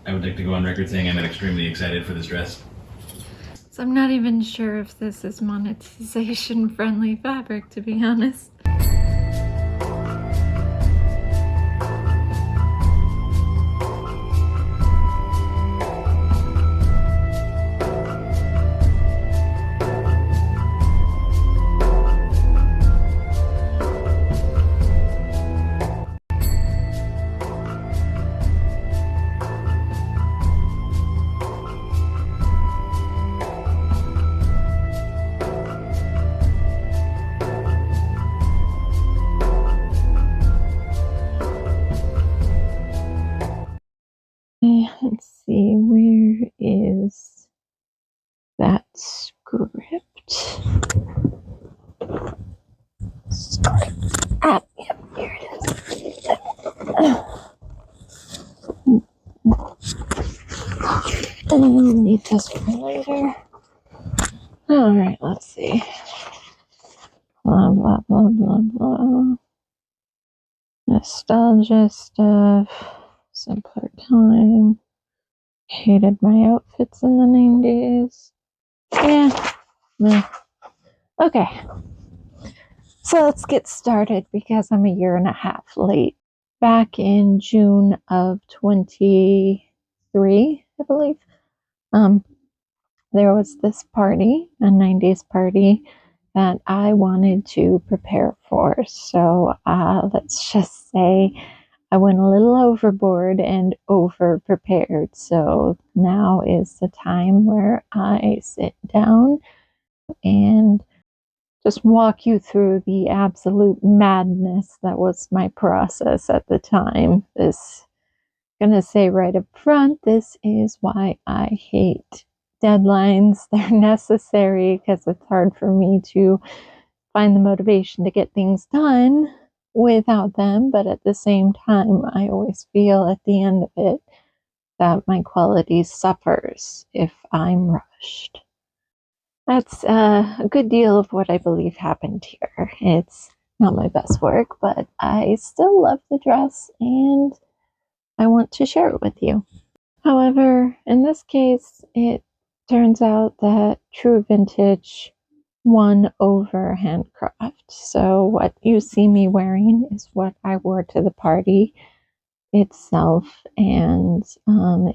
I would like to go on record saying I'm extremely excited for this dress. So I'm not even sure if this is monetization friendly fabric, to be honest. Let's see, where is that script? Yep, here it is. I'll need this for later. All right, let's see. Blah, blah, blah, blah, blah. Nostalgia stuff. Simpler time. Hated my outfits in the 90s. Yeah. Okay. So let's get started because I'm a year and a half late. Back in June of 23, I believe, there was this party, a 90s party, that I wanted to prepare for. So let's just say I went a little overboard and over prepared. So now is the time where I sit down and just walk you through the absolute madness that was my process at the time. This, I'm gonna say right up front, this is why I hate deadlines. They're necessary because it's hard for me to find the motivation to get things done without them. But at the same time, I always feel at the end of it that my quality suffers if I'm rushed. That's a good deal of what I believe happened here. It's not my best work, but I still love the dress and I want to share it with you. However, in this case, it turns out that true vintage won over handcraft. So, what you see me wearing is what I wore to the party itself, and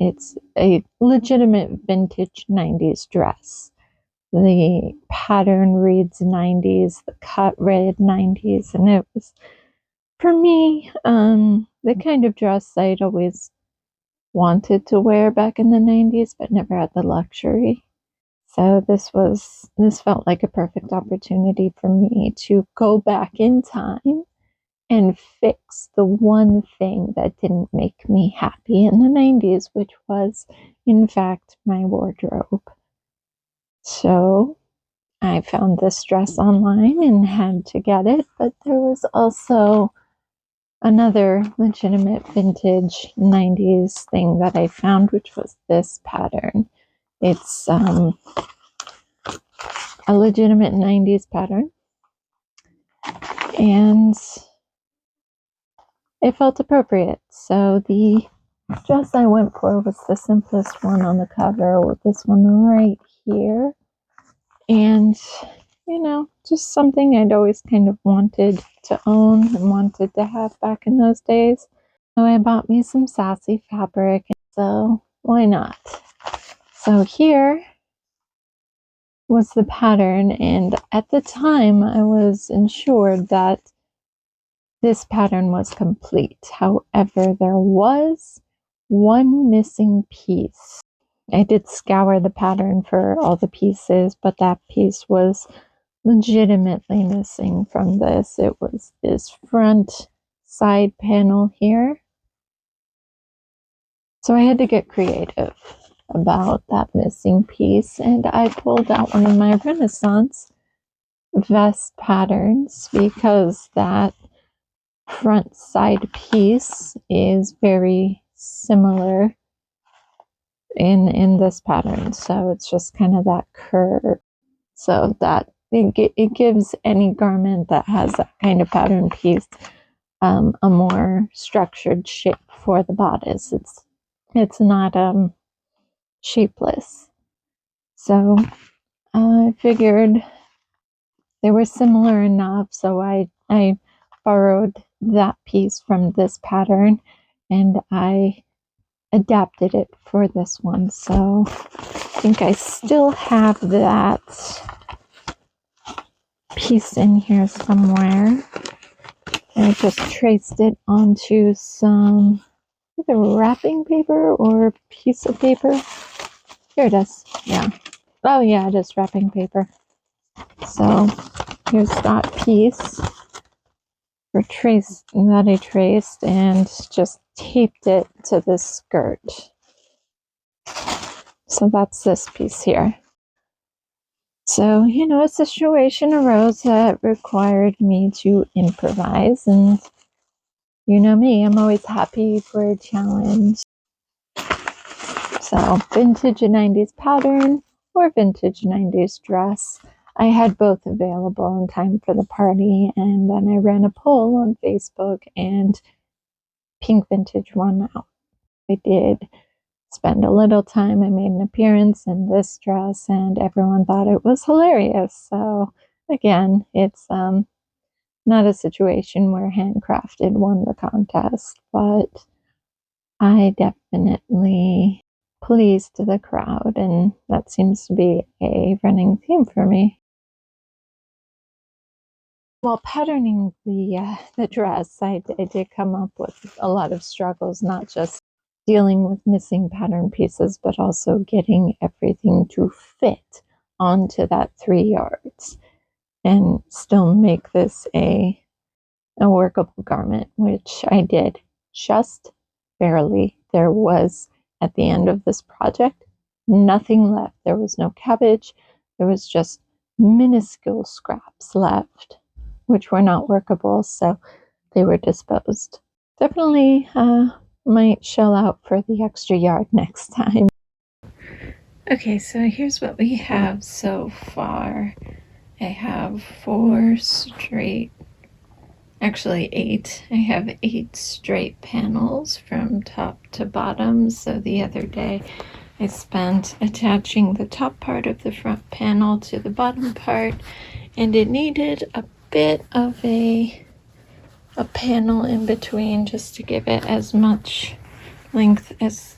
it's a legitimate vintage 90s dress. The pattern reads 90s, the cut read 90s, and it was, for me, the kind of dress I'd always wanted to wear back in the 90s, but never had the luxury. So this felt like a perfect opportunity for me to go back in time and fix the one thing that didn't make me happy in the 90s, which was, in fact, my wardrobe. So I found this dress online and had to get it, but there was also another legitimate vintage 90s thing that I found, which was this pattern. It's a legitimate 90s pattern, and it felt appropriate. So the dress I went for was the simplest one on the cover, with this one right here. And, just something I'd always kind of wanted to own and wanted to have back in those days. So I bought me some sassy fabric, so why not? So here was the pattern, and at the time I was ensured that this pattern was complete. However, there was one missing piece. I did scour the pattern for all the pieces, but that piece was legitimately missing from this. It was this front side panel here. So I had to get creative about that missing piece, and I pulled out one of my Renaissance vest patterns because that front side piece is very similar in this pattern. So it's just kind of that curve, so that it gives any garment that has that kind of pattern piece a more structured shape for the bodice. It's It's not shapeless. So I figured they were similar enough, so I borrowed that piece from this pattern and I adapted it for this one. So I think I still have that piece in here somewhere. I just traced it onto some either wrapping paper or piece of paper. Here it is. Yeah. Oh yeah, it is wrapping paper. So here's that piece that I traced and just taped it to this skirt. So that's this piece here. So, a situation arose that required me to improvise, and you know me, I'm always happy for a challenge. So, vintage 90s pattern or vintage 90s dress. I had both available in time for the party, and then I ran a poll on Facebook, and pink vintage won out. I did spend a little time. I made an appearance in this dress, and everyone thought it was hilarious. So, again, it's not a situation where handcrafted won the contest, but I definitely pleased the crowd, and that seems to be a running theme for me. While patterning the dress, I did come up with a lot of struggles, not just dealing with missing pattern pieces, but also getting everything to fit onto that 3 yards and still make this a workable garment, which I did just barely. There was, at the end of this project, nothing left. There was no cabbage. There was just minuscule scraps left, which were not workable, so they were disposed. Definitely might shell out for the extra yard next time. Okay, so here's what we have so far. I have 8. I have 8 straight panels from top to bottom. So the other day I spent attaching the top part of the front panel to the bottom part, and it needed a bit of a panel in between just to give it as much length as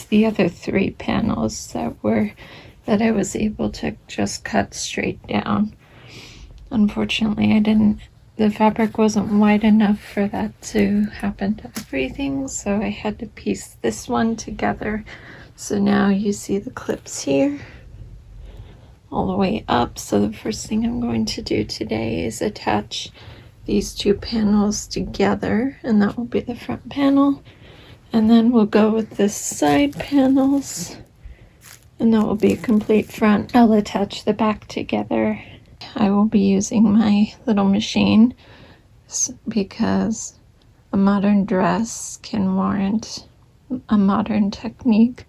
the other 3 panels that I was able to just cut straight down. Unfortunately, the fabric wasn't wide enough for that to happen to everything, so I had to piece this one together. So now you see the clips here all the way up. So the first thing I'm going to do today is attach these 2 panels together, and that will be the front panel. And then we'll go with the side panels, and that will be a complete front. I'll attach the back together. I will be using my little machine because a modern dress can warrant a modern technique.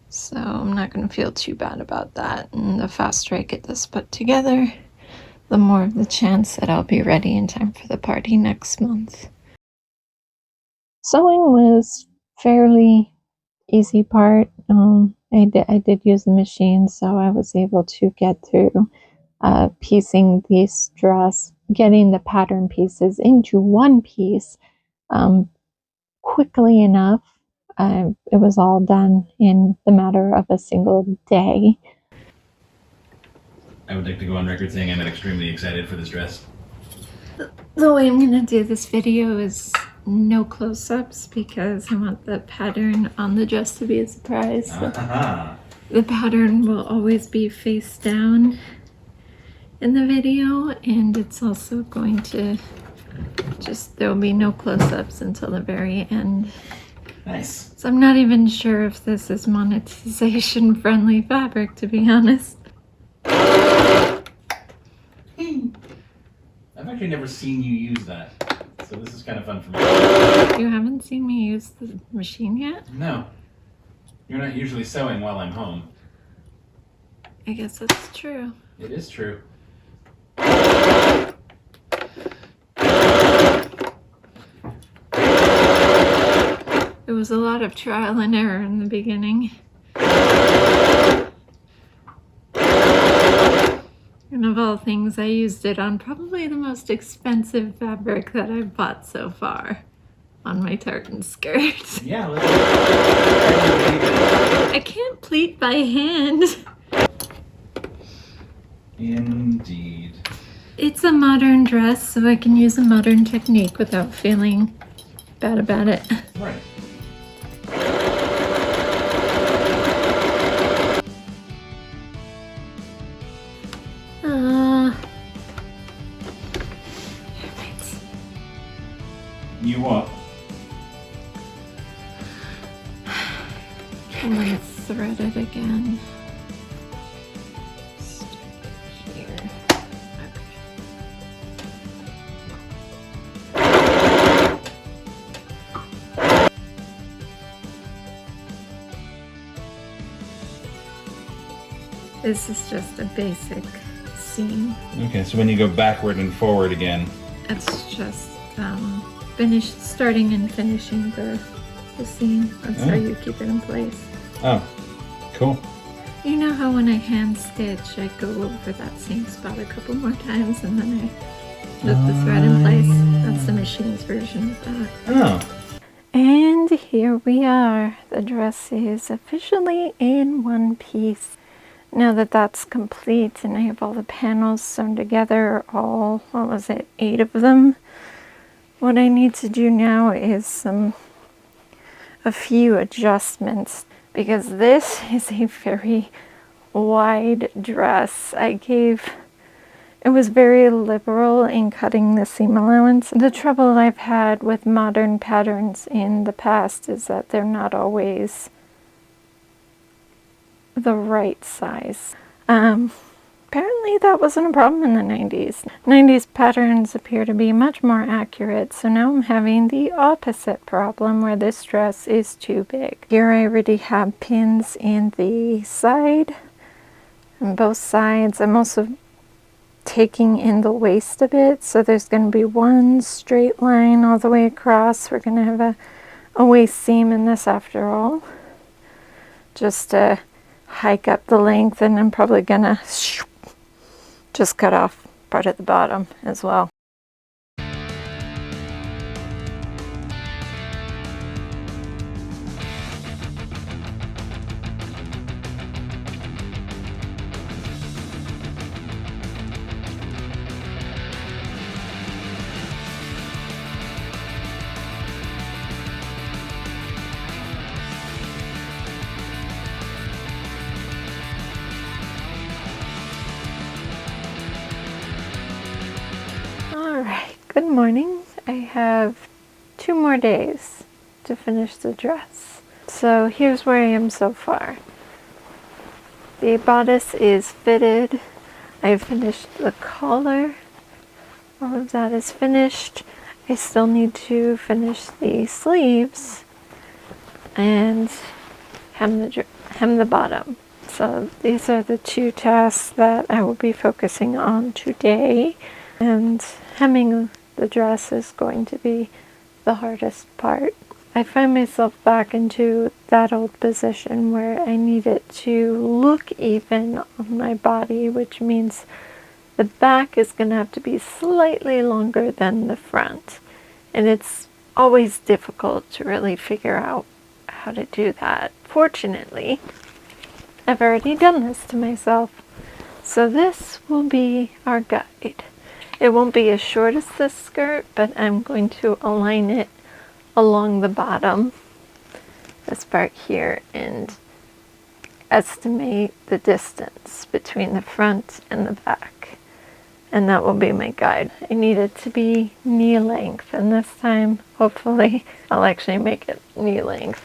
So I'm not going to feel too bad about that. And the faster I get this put together, the more of the chance that I'll be ready in time for the party next month. Sewing was fairly easy part. I did use the machine, so I was able to get through piecing this dress, getting the pattern pieces into one piece quickly enough. It was all done in the matter of a single day. I would like to go on record saying I'm extremely excited for this dress. The way I'm going to do this video is no close-ups because I want the pattern on the dress to be a surprise. The pattern will always be face down in the video, and it's also going to there will be no close-ups until the very end. Nice. So I'm not even sure if this is monetization friendly fabric, to be honest. I've actually never seen you use that, so this is kind of fun for me. You haven't seen me use the machine yet? No. You're not usually sewing while I'm home. I guess that's true. It is true. It was a lot of trial and error in the beginning. And of all things, I used it on probably the most expensive fabric that I've bought so far, on my tartan skirt. Yeah, I can't pleat by hand. indeed. It's a modern dress, so I can use a modern technique without feeling bad about it. Right. You what? I'm gonna thread it again. Start here. This is just a basic seam. Okay, so when you go backward and forward again. It's just starting and finishing the seam. That's how you keep it in place. Oh, cool. You know how when I hand stitch, I go over that same spot a couple more times and then I loop the thread in place? That's the machine's version of that. Oh. And here we are. The dress is officially in one piece. Now that that's complete and I have all the panels sewn together, all, 8 of them, what I need to do now is a few adjustments, because this is a very wide dress. It was very liberal in cutting the seam allowance. The trouble I've had with modern patterns in the past is that they're not always the right size. Apparently that wasn't a problem in the 90s. 90s patterns appear to be much more accurate, so now I'm having the opposite problem where this dress is too big. Here I already have pins in the side, on both sides. I'm also taking in the waist a bit, so there's going to be one straight line all the way across. We're going to have a waist seam in this after all, just to hike up the length, and I'm probably going to just cut off part at the bottom as well. Alright, good morning. I have 2 more days to finish the dress. So here's where I am so far. The bodice is fitted. I've finished the collar. All of that is finished. I still need to finish the sleeves and hem the bottom. So these are the 2 tasks that I will be focusing on today. And hemming the dress is going to be the hardest part. I find myself back into that old position where I need it to look even on my body, which means the back is going to have to be slightly longer than the front. And it's always difficult to really figure out how to do that. Fortunately, I've already done this to myself. So this will be our guide. It won't be as short as this skirt, but I'm going to align it along the bottom, this part here, and estimate the distance between the front and the back. And that will be my guide. I need it to be knee length, and this time, hopefully, I'll actually make it knee length.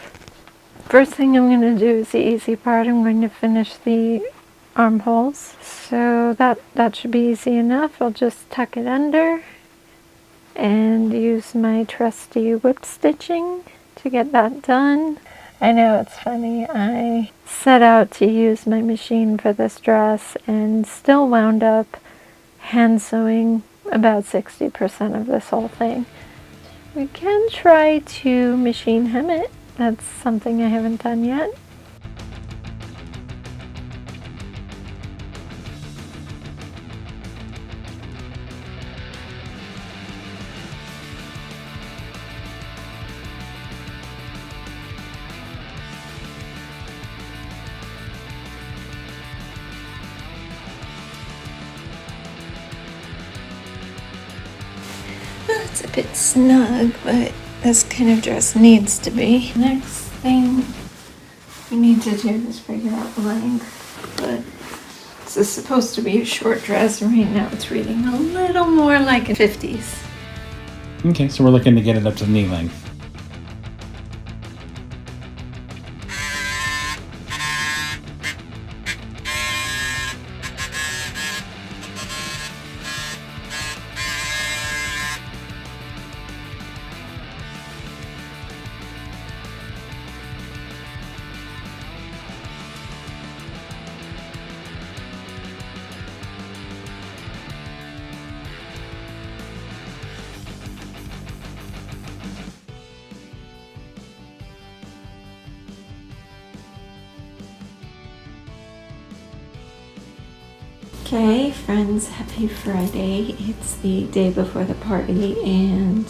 First thing I'm going to do is the easy part. I'm going to finish the armholes, so that should be easy enough. I'll just tuck it under and use my trusty whip stitching to get that done. I know it's funny, I set out to use my machine for this dress and still wound up hand sewing about 60% of this whole thing. We can try to machine hem it That's something I haven't done yet. It's a bit snug, but this kind of dress needs to be. Next thing we need to do is figure out the length, but this is supposed to be a short dress, and right now it's reading a little more like a 50s. Okay, so we're looking to get it up to knee length. Okay, friends, happy Friday. It's the day before the party, and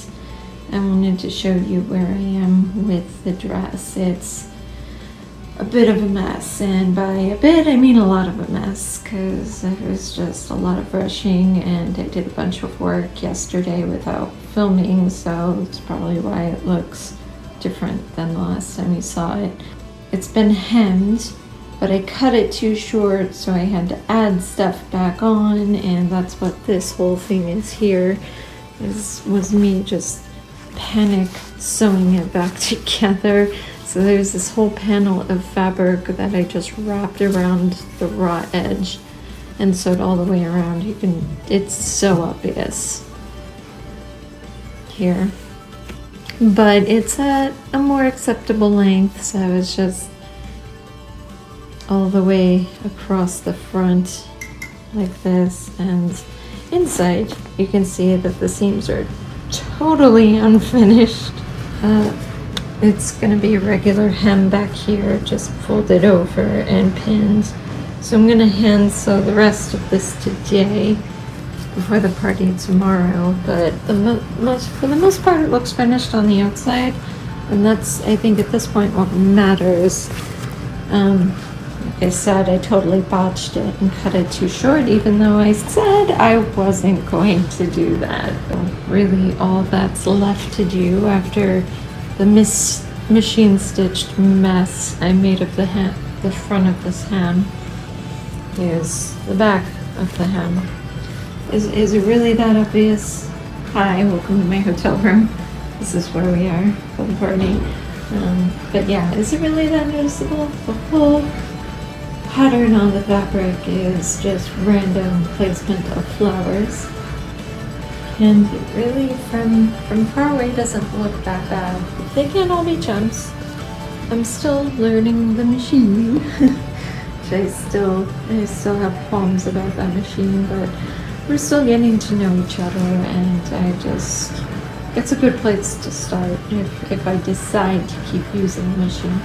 I wanted to show you where I am with the dress. It's a bit of a mess, and by a bit I mean a lot of a mess, because it was just a lot of rushing, and I did a bunch of work yesterday without filming, so it's probably why it looks different than the last time you saw it. It's been hemmed, but I cut it too short, so I had to add stuff back on, and that's what this whole thing is here. Was me just panic sewing it back together. So there's this whole panel of fabric that I just wrapped around the raw edge and sewed all the way around. It's so obvious here, but it's at a more acceptable length, so it's just all the way across the front like this, and inside you can see that the seams are totally unfinished. It's gonna be a regular hem back here, just folded over and pinned. So I'm gonna hand sew the rest of this today before the party tomorrow, but for the most part it looks finished on the outside, and that's, I think, at this point what matters. Like I said, I totally botched it and cut it too short, even though I said I wasn't going to do that. Really, all that's left to do after the machine stitched mess I made of the front of this hem is the back of the hem. Is it really that obvious? Hi, welcome to my hotel room. This is where we are for the party. But yeah, is it really that noticeable? The whole pattern on the fabric is just random placement of flowers, and it really from far away doesn't look that bad. They can't all be chumps. I'm still learning the machine. I still have qualms about that machine, but we're still getting to know each other, and it's a good place to start if I decide to keep using the machine.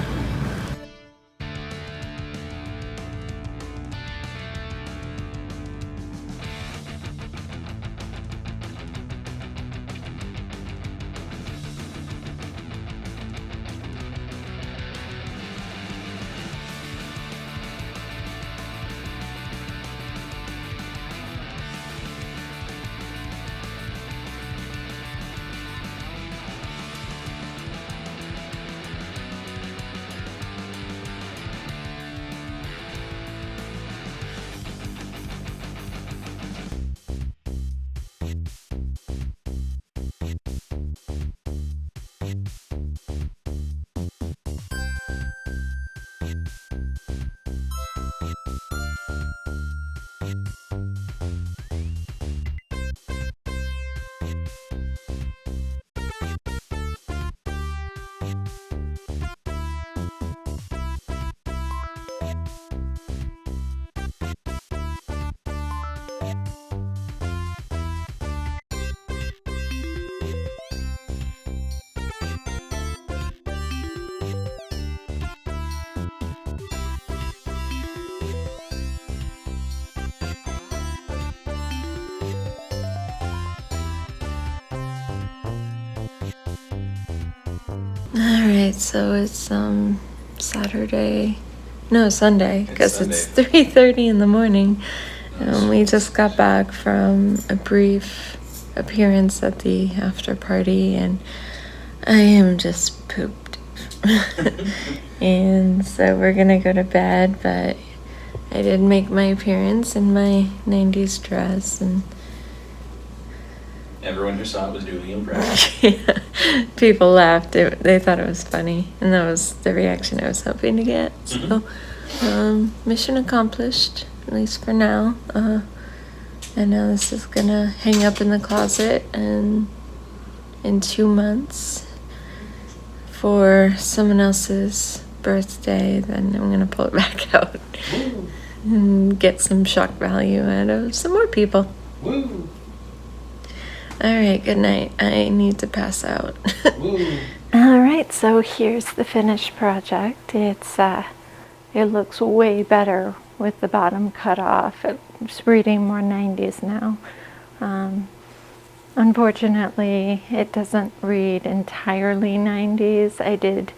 Alright, so it's Sunday, because it's 3:30 in the morning. We just got back from a brief appearance at the after party, and I am just pooped. And so we're gonna go to bed, but I did make my appearance in my 90s dress, and Everyone who saw it was duly impressed. yeah, people laughed. They thought it was funny, and that was the reaction I was hoping to get. So, mission accomplished, at least for now. And now this is gonna hang up in the closet, and in 2 months, for someone else's birthday, then I'm gonna pull it back out and get some shock value out of some more people. Woo! All right, good night. I need to pass out. Woo! All right, so here's the finished project. It looks way better with the bottom cut off. It's reading more 90s now. Unfortunately, it doesn't read entirely 90s. I did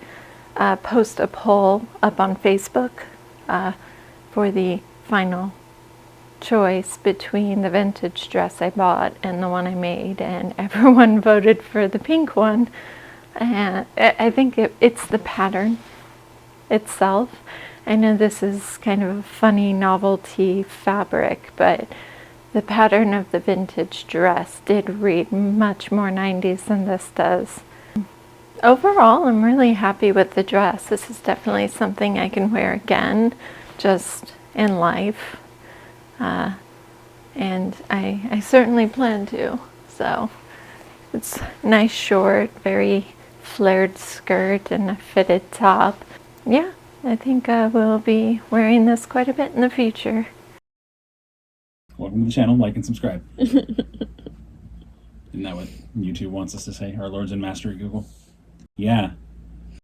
post a poll up on Facebook for the final choice between the vintage dress I bought and the one I made, and everyone voted for the pink one. And I think it's the pattern itself. I know this is kind of a funny novelty fabric, but the pattern of the vintage dress did read much more 90s than this does. Overall, I'm really happy with the dress. This is definitely something I can wear again, just in life. And I certainly plan to. So it's nice short, very flared skirt and a fitted top. Yeah, I think we'll be wearing this quite a bit in the future. Welcome to the channel, like and subscribe. Isn't that what YouTube wants us to say? Our Lords and Master at Google? Yeah.